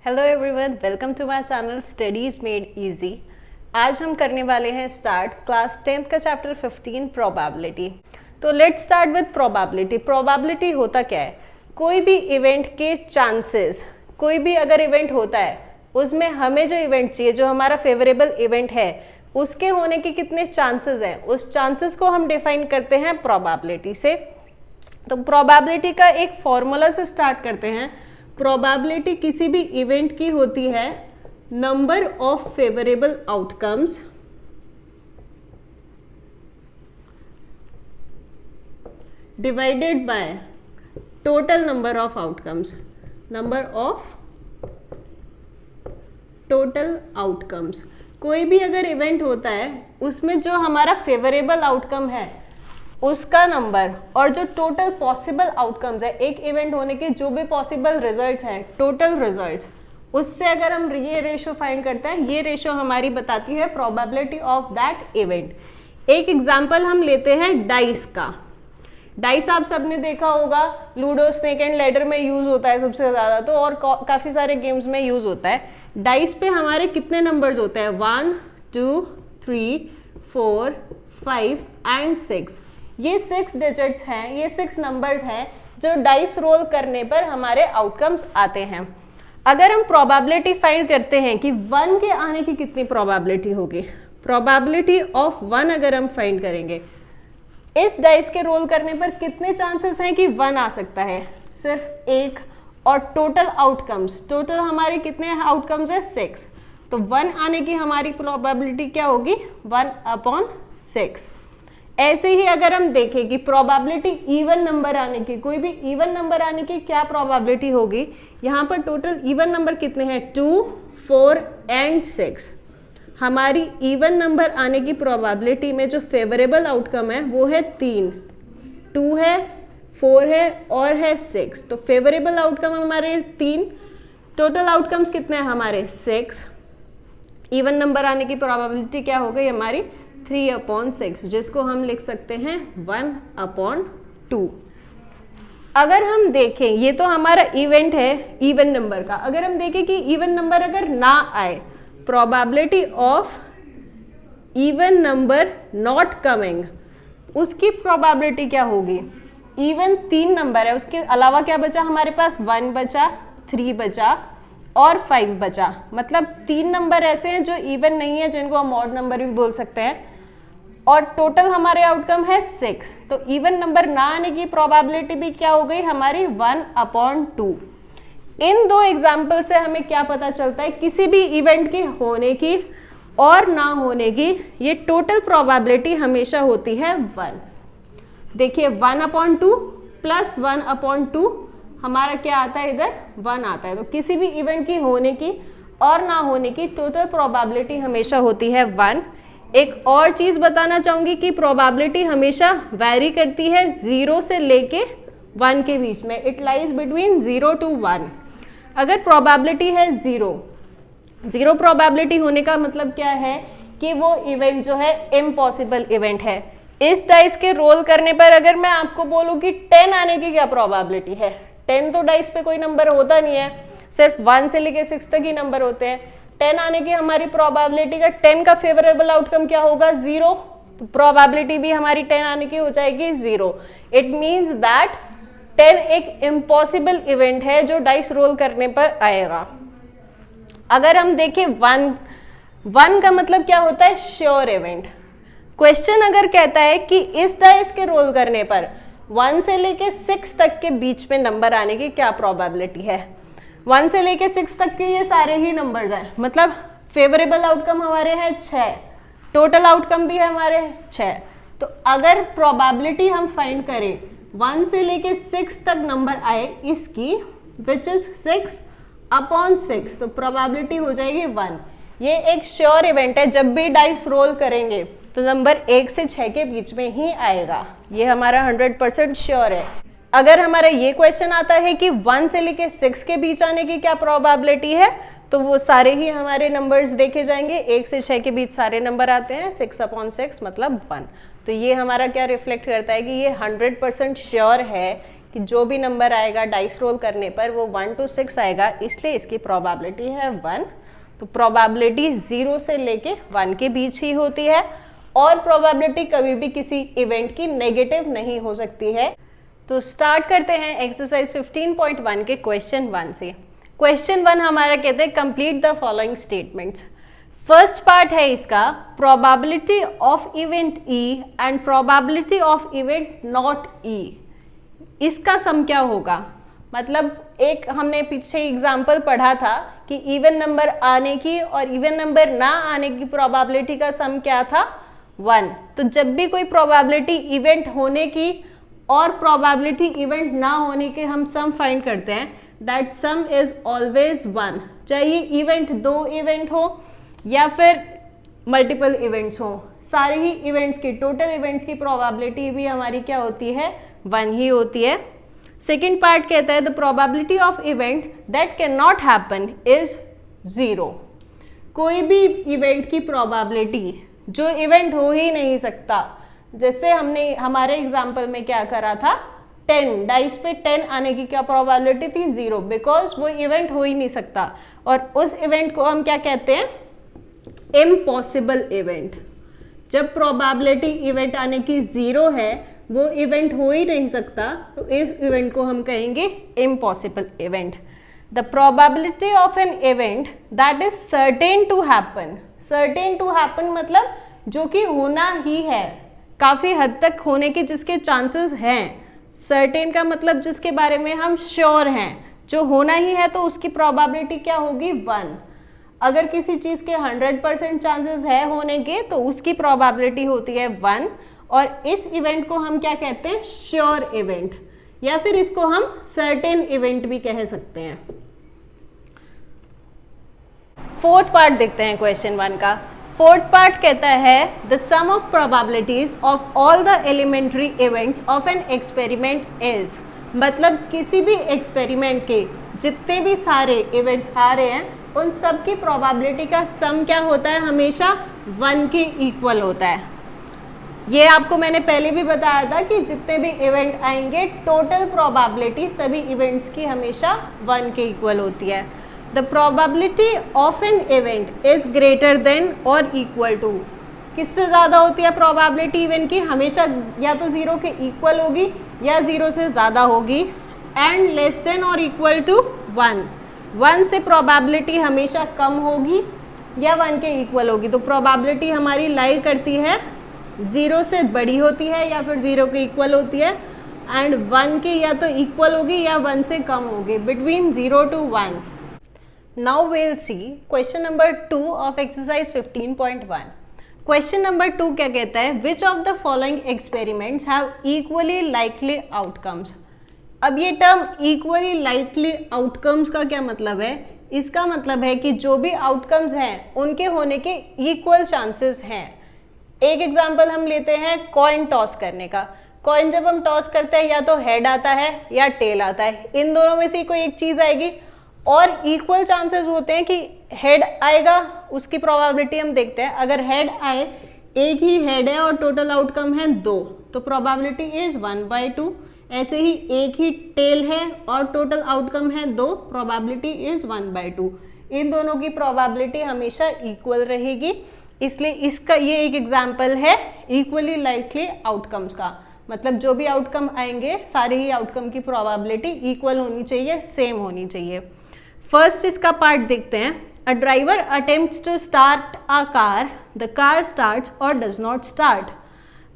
Hello everyone, welcome to my channel studies made easy. आज हम करने वाले हैं स्टार्ट क्लास 10th का चैप्टर 15 प्रोबेबिलिटी। तो let's start with probability. Probability होता क्या है? कोई भी इवेंट के चांसेस, कोई भी अगर इवेंट होता है उसमें हमें जो इवेंट चाहिए, जो हमारा फेवरेबल इवेंट है, उसके होने के कितने चांसेस हैं, उस चांसेस को हम डिफाइन करते हैं प्रोबेबिलिटी से। तो प्रोबेबिलिटी का एक फॉर्मूला से स्टार्ट करते हैं। प्रोबेबिलिटी किसी भी इवेंट की होती है number of favourable outcomes divided by total number of outcomes, number of total outcomes. कोई भी अगर इवेंट होता है उसमें जो हमारा फेवरेबल आउटकम है उसका नंबर और जो टोटल पॉसिबल आउटकम्स है, एक इवेंट होने के जो भी पॉसिबल रिजल्ट्स हैं, टोटल रिजल्ट्स, उससे अगर हम ये रेशो फाइंड करते हैं, ये रेशो हमारी बताती है प्रोबेबिलिटी ऑफ दैट इवेंट। एक एग्जांपल हम लेते हैं डाइस का। डाइस आप सबने देखा होगा, लूडो, स्नेक एंड लैडर में यूज होता है सबसे ज्यादा, तो और काफी सारे गेम्स में यूज होता है। डाइस पे हमारे कितने नंबर्स होते हैं? 1, 2, 3, 4, 5 एंड 6। ये 6 डिजिट्स हैं, ये 6 नंबर्स हैं जो डाइस रोल करने पर हमारे आउटकम्स आते हैं। अगर हम प्रोबेबिलिटी फाइंड करते हैं कि 1 के आने की कितनी प्रोबेबिलिटी होगी, प्रोबेबिलिटी ऑफ 1 अगर हम फाइंड करेंगे, इस डाइस के रोल करने पर कितने चांसेस हैं कि 1 आ सकता है? सिर्फ एक। और टोटल आउटकम्स, टोटल हमारे कितने आउटकम्स है? 6। तो 1 आने की हमारी प्रोबेबिलिटी क्या होगी? 1/6। ऐसे ही अगर हम देखें कि प्रोबेबिलिटी इवन नंबर आने की, कोई भी इवन नंबर आने की क्या प्रोबेबिलिटी होगी, यहाँ पर टोटल इवन नंबर कितने हैं? 2, 4 एंड 6। हमारी इवन नंबर आने की प्रोबेबिलिटी में जो फेवरेबल आउटकम है वो है 3, 2 है, 4 है और है 6। तो फेवरेबल आउटकम हमारे 3, टोटल आउटकम्स कितने हैं हमारे? 6। इवन नंबर आने की प्रोबेबिलिटी क्या हो गई हमारी? 3/6, जिसको हम लिख सकते हैं 1/2। अगर हम देखें, ये तो हमारा इवेंट है इवन नंबर का। अगर हम देखें कि इवन नंबर अगर ना आए, probability of even number not coming, उसकी प्रोबेबिलिटी क्या होगी? इवन 3 नंबर है, उसके अलावा क्या बचा हमारे पास? 1 बचा, 3 बचा और 5 बचा। मतलब 3 नंबर ऐसे हैं जो इवन नहीं है, जिनको हम ऑड नंबर भी बोल सकते हैं, और टोटल हमारे आउटकम है 6। तो इवन नंबर ना आने की प्रोबेबिलिटी भी क्या हो गई हमारी? 1/2। इन दो एग्जाम्पल से हमें क्या पता चलता है? किसी भी इवेंट की होने की और ना होने की ये टोटल प्रोबेबिलिटी हमेशा होती है 1। देखिए 1/2 प्लस 1/2 हमारा क्या आता है? इधर 1 आता है। तो किसी भी इवेंट की होने की और ना होने की टोटल प्रोबेबिलिटी हमेशा होती है 1। एक और चीज बताना चाहूंगी कि प्रोबेबिलिटी हमेशा वैरी करती है 0 से लेके 1 के बीच में। It lies between 0 to 1। अगर प्रोबेबिलिटी है 0 प्रोबेबिलिटी होने का मतलब क्या है? कि वो इवेंट जो है इम्पॉसिबल इवेंट है। इस डाइस के रोल करने पर अगर मैं आपको बोलूं कि 10 आने की क्या प्रोबेबिलिटी है? 10 तो डाइस पे कोई नंबर होता नहीं है, सिर्फ 1 से लेके 6 तक ही नंबर होते हैं। 10 आने की हमारी प्रोबेबिलिटी का 10 का फेवरेबल आउटकम क्या होगा? 0। तो प्रोबेबिलिटी भी हमारी 10 आने की हो जाएगी 0। इट मींस दैट 10 एक इम्पॉसिबल इवेंट है जो डाइस रोल करने पर आएगा। अगर हम देखें 1 का मतलब क्या होता है? Sure event. क्वेश्चन अगर कहता है कि इस डाइस के रोल करने पर 1 से लेके 6 तक के बीच में नंबर आने की क्या प्रोबेबिलिटी है? 1 से लेके 6 तक के ये सारे ही नंबर्स हैं, मतलब फेवरेबल आउटकम हमारे हैं 6, टोटल आउटकम भी है हमारे 6। तो अगर प्रोबेबिलिटी हम फाइंड करें 1 से लेके 6 तक नंबर आए इसकी, विच इज 6/6, तो प्रोबेबिलिटी हो जाएगी 1। ये एक श्योर इवेंट है, जब भी डाइस रोल करेंगे तो नंबर 1 से 6 के बीच में ही आएगा। ये हमारा 100% श्योर है। अगर हमारा ये क्वेश्चन आता है कि 1 से लेके 6 के बीच आने की क्या प्रोबेबिलिटी है, तो वो सारे ही हमारे नंबर्स देखे जाएंगे। 1 से 6 के बीच सारे नंबर आते हैं, 6/6 मतलब 1। तो ये हमारा क्या रिफ्लेक्ट करता है कि ये 100% श्योर है कि कि जो भी नंबर आएगा डाइस रोल करने पर वो 1 to 6 आएगा, इसलिए इसकी प्रोबेबिलिटी है 1। तो प्रोबेबिलिटी 0 से लेके 1 के बीच ही होती है और प्रोबेबिलिटी कभी भी किसी इवेंट की नेगेटिव नहीं हो सकती है। तो स्टार्ट करते हैं एक्सरसाइज 15.1 के क्वेश्चन 1 से। क्वेश्चन 1 हमारा कहते हैं complete the following statements. First part है इसका probability of event E and probability of event not E, इसका सम क्या होगा। मतलब एक हमने पीछे एग्जाम्पल पढ़ा था कि इवन नंबर आने की और इवन नंबर ना आने की प्रोबेबिलिटी का सम क्या था 1। तो जब भी कोई प्रोबेबिलिटी इवेंट होने की और प्रोबेबिलिटी इवेंट ना होने के हम सम फाइंड करते हैं, दैट सम इज ऑलवेज 1। चाहे ये इवेंट 2 इवेंट हो या फिर मल्टीपल इवेंट्स हो, सारे ही इवेंट्स की टोटल इवेंट्स की प्रोबेबिलिटी भी हमारी क्या होती है 1 ही होती है। सेकेंड पार्ट कहता है the probability of event that can not happen is 0। कोई भी इवेंट की प्रोबेबिलिटी जो इवेंट हो ही नहीं सकता, जैसे हमने हमारे एग्जाम्पल में क्या करा था 10 डाइस पे 10 आने की क्या प्रोबेबिलिटी थी 0, बिकॉज वो इवेंट हो ही नहीं सकता और उस इवेंट को हम क्या कहते हैं इम्पॉसिबल इवेंट। जब प्रोबेबिलिटी इवेंट आने की 0 है, वो इवेंट हो ही नहीं सकता, तो इस इवेंट को हम कहेंगे impossible event. The probability of an event that is certain to happen. Certain to happen मतलब जो कि होना ही है, काफी हद तक होने के जिसके चांसेस हैं। सर्टेन का मतलब जिसके बारे में हम श्योर हैं, जो होना ही है, तो उसकी प्रोबेबिलिटी क्या होगी 1। अगर किसी चीज के 100% चांसेस है होने के, तो उसकी प्रोबेबिलिटी होती है 1। और इस इवेंट को हम क्या कहते हैं श्योर इवेंट, या फिर इसको हम सर्टेन इवेंट भी कह सकते हैं। फोर्थ पार्ट देखते हैं क्वेश्चन 1 का। फोर्थ पार्ट कहता है the sum of probabilities of all the elementary events of an experiment is. मतलब किसी भी एक्सपेरिमेंट के जितने भी सारे इवेंट्स आ रहे हैं उन सब की प्रोबेबिलिटी का सम क्या होता है, हमेशा 1 के इक्वल होता है। ये आपको मैंने पहले भी बताया था कि जितने भी इवेंट आएंगे टोटल प्रोबेबिलिटी सभी इवेंट्स की हमेशा 1 के इक्वल होती है। The probability of an event is greater than और इक्वल टू। किससे ज़्यादा होती है प्रोबेबिलिटी इवेंट की, हमेशा या तो 0 के इक्वल होगी या 0 से ज़्यादा होगी। एंड लेस देन और इक्वल टू 1। 1 से प्रोबेबिलिटी हमेशा कम होगी या 1 के इक्वल होगी। तो प्रोबेबिलिटी हमारी लाई करती है 0 से बड़ी होती है या फिर 0 के इक्वल होती है, एंड 1 के या तो इक्वल होगी या 1 से कम होगी, between 0 to 1। Now we'll see question number 2 of exercise 15.1। Question number 2 क्या कहता है which of the following experiments have equally likely outcomes. अब ये टर्म इक्वली लाइकली आउटकम्स का क्या मतलब है, इसका मतलब है कि जो भी आउटकम्स हैं उनके होने के इक्वल चांसेस हैं। एक एग्जांपल हम लेते हैं कॉइन टॉस करने का। कॉइन जब हम टॉस करते हैं या तो हेड आता है या टेल आता है, इन दोनों में से कोई एक चीज आएगी और इक्वल चांसेस होते हैं कि हेड आएगा, उसकी प्रोबेबिलिटी हम देखते हैं। अगर हेड आए, एक ही हेड है और टोटल आउटकम है 2, तो प्रोबेबिलिटी इज 1/2। ऐसे ही एक ही टेल है और टोटल आउटकम है 2, प्रोबेबिलिटी इज 1/2। इन दोनों की प्रोबेबिलिटी हमेशा इक्वल रहेगी, इसलिए इसका ये एक एग्जाम्पल है इक्वली लाइकली आउटकम्स का। मतलब जो भी आउटकम आएंगे सारे ही आउटकम की प्रोबेबिलिटी इक्वल होनी चाहिए, सेम होनी चाहिए। फर्स्ट इसका पार्ट देखते हैं। A driver attempts to start a car, the car starts और डज नॉट स्टार्ट।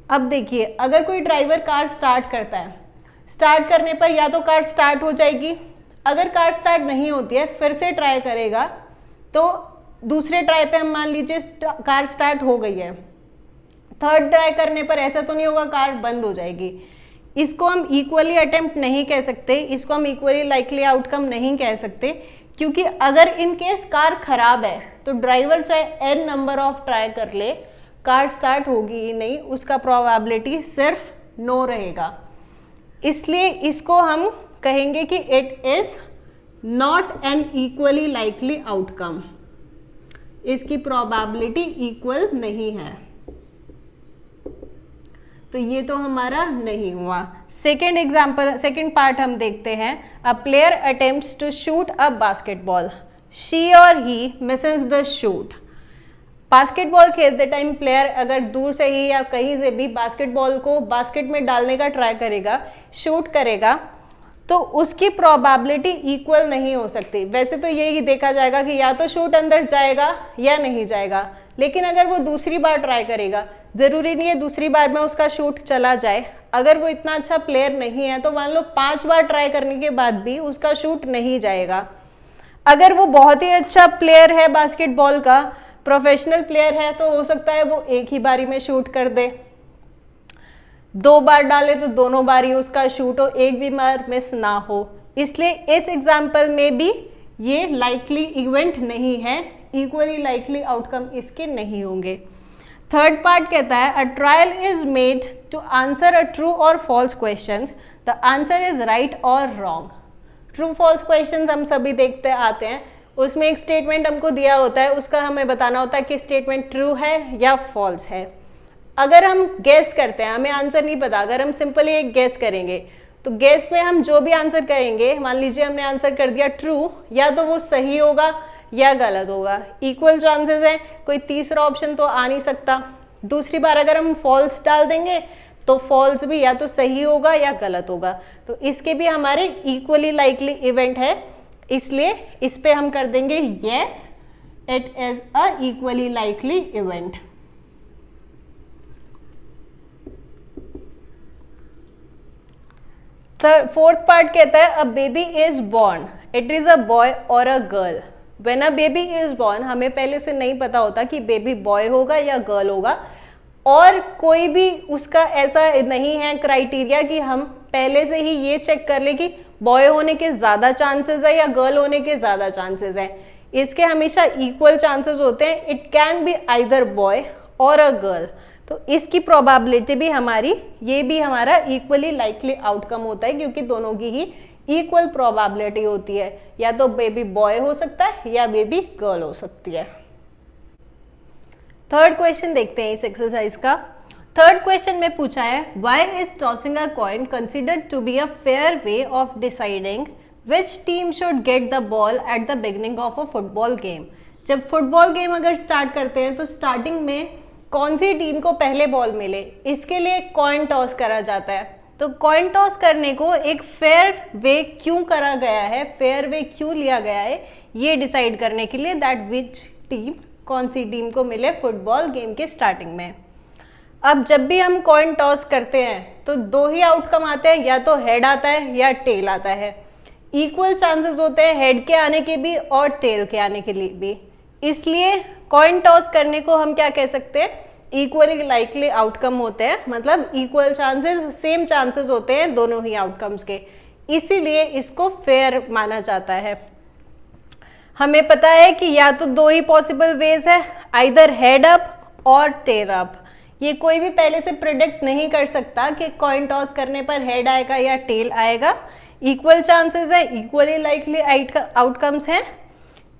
अब देखिए, अगर कोई ड्राइवर कार स्टार्ट करता है, स्टार्ट करने पर या तो कार स्टार्ट हो जाएगी, अगर कार स्टार्ट नहीं होती है फिर से ट्राई करेगा, तो दूसरे ट्राई पे हम मान लीजिए कार स्टार्ट हो गई है, थर्ड ट्राई करने पर ऐसा तो नहीं होगा कार बंद हो जाएगी। इसको हम इक्वली अटेम्प्ट नहीं कह सकते, इसको हम इक्वली लाइकली आउटकम नहीं कह सकते, क्योंकि अगर इन केस कार खराब है तो ड्राइवर चाहे n नंबर ऑफ ट्राई कर ले, कार स्टार्ट होगी ही नहीं, उसका प्रोबेबिलिटी सिर्फ 9 रहेगा। इसलिए इसको हम कहेंगे कि it is not an equally likely outcome, इसकी प्रोबेबिलिटी इक्वल नहीं है। तो ये तो हमारा नहीं हुआ। सेकेंड एग्जाम्पल, सेकेंड पार्ट हम देखते हैं। A player attempts to shoot a basketball, she और he misses the shoot. Basketball खेलते टाइम प्लेयर अगर दूर से ही या कहीं से भी बास्केटबॉल को बास्केट में डालने का ट्राई करेगा, शूट करेगा, तो उसकी प्रोबेबिलिटी इक्वल नहीं हो सकती। वैसे तो यही देखा जाएगा कि या तो शूट अंदर जाएगा या नहीं जाएगा, लेकिन अगर वो दूसरी बार ट्राई करेगा, ज़रूरी नहीं है दूसरी बार में उसका शूट चला जाए। अगर वो इतना अच्छा प्लेयर नहीं है तो मान लो 5 बार ट्राई करने के बाद भी उसका शूट नहीं जाएगा। अगर वो बहुत ही अच्छा प्लेयर है, बास्केटबॉल का प्रोफेशनल प्लेयर है, तो हो सकता है वो एक ही बारी में शूट कर दे। 2 बार डाले तो दोनों बार ही उसका शूट हो, एक भी बार मिस ना हो। इसलिए इस एग्जाम्पल में भी ये लाइकली इवेंट नहीं है, इक्वली लाइकली आउटकम इसके नहीं होंगे। थर्ड पार्ट कहता है a trial is made to answer a true और false question, the answer is right और रॉन्ग। ट्रू फॉल्स क्वेश्चन हम सभी देखते आते हैं, उसमें एक स्टेटमेंट हमको दिया होता है, उसका हमें बताना होता है कि स्टेटमेंट ट्रू है या फॉल्स है। अगर हम गेस करते हैं, हमें आंसर नहीं पता, अगर हम सिंपली एक गेस करेंगे तो गेस में हम जो भी आंसर करेंगे, मान लीजिए हमने आंसर कर दिया ट्रू, या तो वो सही होगा या गलत होगा, इक्वल चांसेस हैं, कोई तीसरा ऑप्शन तो आ नहीं सकता। दूसरी बार अगर हम फॉल्स डाल देंगे तो फॉल्स भी या तो सही होगा या गलत होगा। तो इसके भी हमारे इक्वली लाइकली इवेंट है, इसलिए इस पे हम कर देंगे yes, it is a equally likely event. Fourth part कहता है a baby is born, it is a boy और a girl. When a baby is born, हमें पहले से नहीं पता होता कि बेबी बॉय होगा या गर्ल होगा, और कोई भी उसका ऐसा नहीं है क्राइटेरिया कि हम पहले से ही ये चेक कर ले कि बॉय होने के ज़्यादा चांसेस है या गर्ल होने के ज़्यादा चांसेस है। इसके हमेशा इक्वल चांसेस होते हैं, it can be either boy और अ गर्ल। तो इसकी प्रोबेबिलिटी भी हमारी, ये भी हमारा इक्वली लाइकली आउटकम होता है, क्योंकि दोनों की ही इक्वल प्रोबेबिलिटी होती है, या तो बेबी बॉय हो सकता है या बेबी गर्ल हो सकती है। थर्ड क्वेश्चन देखते हैं इस एक्सरसाइज का। थर्ड क्वेश्चन में पूछा है why is tossing a coin considered to be a fair way of deciding which team should get the ball at the beginning of a football game. जब football game अगर start करते हैं तो starting में कौन सी टीम को पहले ball मिले, इसके लिए कॉइन टॉस करा जाता है। तो कॉइन टॉस करने को एक फेयर वे क्यों करा गया है, फेयर वे क्यों लिया गया है, ये डिसाइड करने के लिए दैट विच टीम, कौन सी टीम को मिले फुटबॉल गेम के स्टार्टिंग में। अब जब भी हम कॉइन टॉस करते हैं तो 2 ही आउटकम आते हैं, या तो हेड आता है या टेल आता है। इक्वल चांसेस होते हैं हेड के आने के भी और टेल के आने के लिए भी, इसलिए कॉइन टॉस करने को हम क्या कह सकते हैं, इक्वली लाइकली आउटकम होते हैं, मतलब इक्वल चांसेस, सेम चांसेस होते हैं दोनों ही आउटकम्स के, इसीलिए इसको फेयर माना जाता है। हमें पता है कि या तो 2 ही पॉसिबल वेज है, आइदर हेड अप और टेल अप। ये कोई भी पहले से प्रिडिक्ट नहीं कर सकता कि कॉइन टॉस करने पर हेड आएगा या टेल आएगा। इक्वल चांसेस है, इक्वली लाइकली आउटकम्स हैं,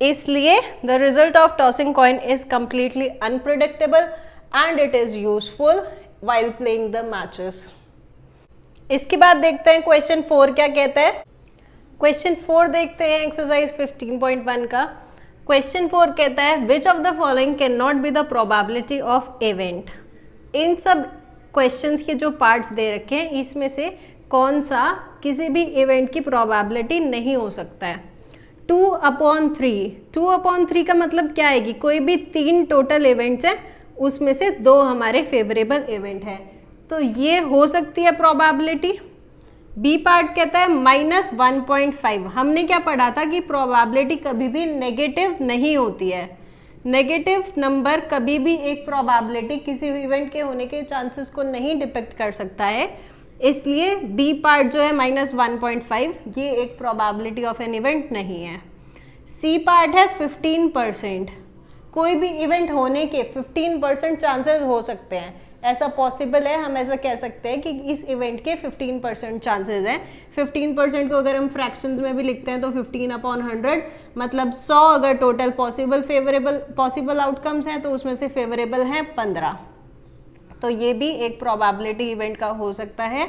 इसलिए the result of tossing coin is completely unpredictable and it is useful while playing the matches. इसके बाद देखते हैं क्वेश्चन 4 क्या कहता है। क्वेश्चन 4 देखते हैं एक्सरसाइज 15.1 का। क्वेश्चन 4 कहता है which of the following can not be the probability of event. इन सब क्वेश्चंस के जो पार्ट्स दे रखे हैं, इसमें से कौन सा किसी भी इवेंट की प्रोबेबिलिटी नहीं हो सकता है। 2/3, 2/3 का मतलब क्या है कि कोई भी 3 टोटल इवेंट्स हैं, उसमें से 2 हमारे फेवरेबल इवेंट है, तो ये हो सकती है प्रोबेबिलिटी। बी पार्ट कहता है -1.5। हमने क्या पढ़ा था कि प्रोबेबिलिटी कभी भी नेगेटिव नहीं होती है, नेगेटिव नंबर कभी भी एक प्रोबेबिलिटी किसी इवेंट के होने के चांसेस को नहीं डिपेक्ट कर सकता है, इसलिए बी पार्ट जो है -1.5 ये एक प्रोबेबिलिटी ऑफ एन इवेंट नहीं है। सी पार्ट है 15%, कोई भी इवेंट होने के 15% चांसेस हो सकते हैं, ऐसा पॉसिबल है, हम ऐसा कह सकते हैं कि इस इवेंट के 15% चांसेस हैं। 15% को अगर हम फ्रैक्शंस में भी लिखते हैं तो 15/100, मतलब 100 अगर टोटल पॉसिबल आउटकम्स हैं तो उसमें से फेवरेबल हैं 15। तो ये भी एक प्रोबेबिलिटी इवेंट का हो सकता है।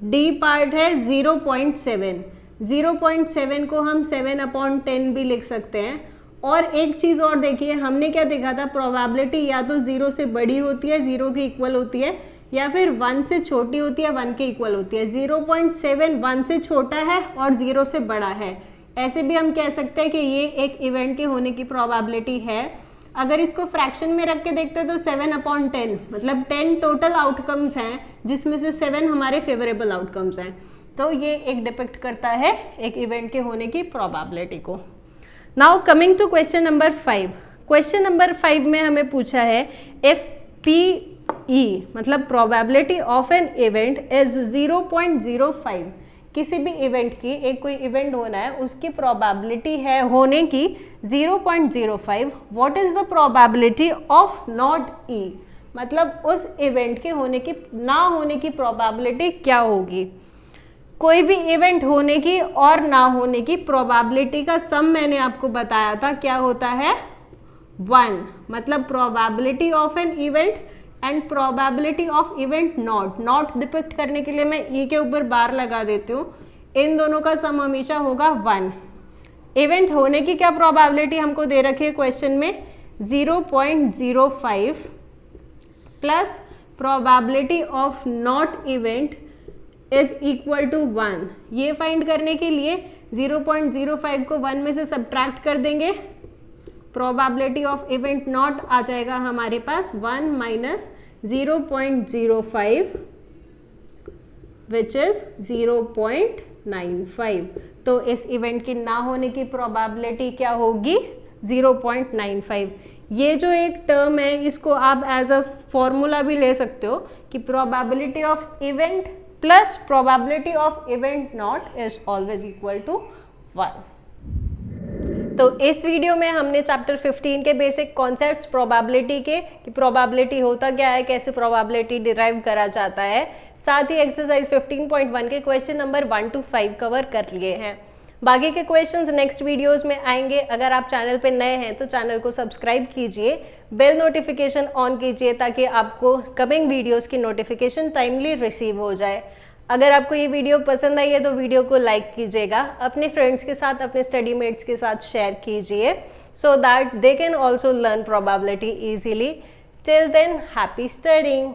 डी पार्ट है 0.7, 0.7 को हम 7/10 भी लिख सकते हैं। और एक चीज़ और देखिए, हमने क्या देखा था, प्रोबेबिलिटी या तो 0 से बड़ी होती है, 0 के इक्वल होती है, या फिर 1 से छोटी होती है, 1 के इक्वल होती है। 0.7 1 से छोटा है और 0 से बड़ा है। ऐसे भी हम कह सकते हैं कि ये एक इवेंट के होने की प्रोबेबिलिटी है। अगर इसको फ्रैक्शन में रख के देखते हैं तो 7/10, मतलब 10 टोटल आउटकम्स हैं जिसमें से 7 हमारे फेवरेबल आउटकम्स हैं। तो ये एक डिपिक्ट करता है एक इवेंट के होने की प्रोबेबिलिटी को। Now coming to question number 5। Question number 5 में हमें पूछा है इफ PE मतलब probability of an event is 0.05, किसी भी इवेंट की, एक कोई इवेंट होना है उसकी प्रोबेबिलिटी है होने की 0.05, what is the probability of not E, मतलब उस इवेंट के होने की, ना होने की प्रोबेबिलिटी क्या होगी। कोई भी इवेंट होने की और ना होने की प्रोबेबिलिटी का सम मैंने आपको बताया था क्या होता है, 1, मतलब probability of an event and probability of event not depict करने के लिए मैं ई के ऊपर बार लगा देती हूँ। इन दोनों का सम हमेशा होगा 1। इवेंट होने की क्या प्रोबेबिलिटी हमको दे रखी है क्वेश्चन में, 0.05 plus probability of not event is equal to 1। ये फाइंड करने के लिए 0.05 को 1 में से सब्ट्रैक्ट कर देंगे, प्रोबेबिलिटी ऑफ इवेंट नॉट आ जाएगा हमारे पास 1 माइनस 0.05 विच इज 0.95। तो इस इवेंट की ना होने की प्रोबेबिलिटी क्या होगी, 0.95। ये जो एक टर्म है इसको आप एज अ फॉर्मूला भी ले सकते हो कि probability of event plus probability of event not is always equal to 1। तो इस वीडियो में हमने चैप्टर 15 के बेसिक कॉन्सेप्ट्स प्रोबेबिलिटी के, कि प्रोबेबिलिटी होता क्या है, कैसे प्रोबेबिलिटी डिराइव करा जाता है, साथ ही एक्सरसाइज 15.1 के क्वेश्चन नंबर 1 to 5 कवर कर लिए हैं। बाकी के क्वेश्चंस नेक्स्ट वीडियोस में आएंगे। अगर आप चैनल पे नए हैं तो चैनल को सब्सक्राइब कीजिए, बेल नोटिफिकेशन ऑन कीजिए ताकि आपको कमिंग वीडियोस की नोटिफिकेशन टाइमली रिसीव हो जाए। अगर आपको ये वीडियो पसंद आई है तो वीडियो को लाइक कीजिएगा, अपने फ्रेंड्स के साथ, अपने स्टडी मेट्स के साथ शेयर कीजिए, so that they can also learn probability easily. Till then, happy studying.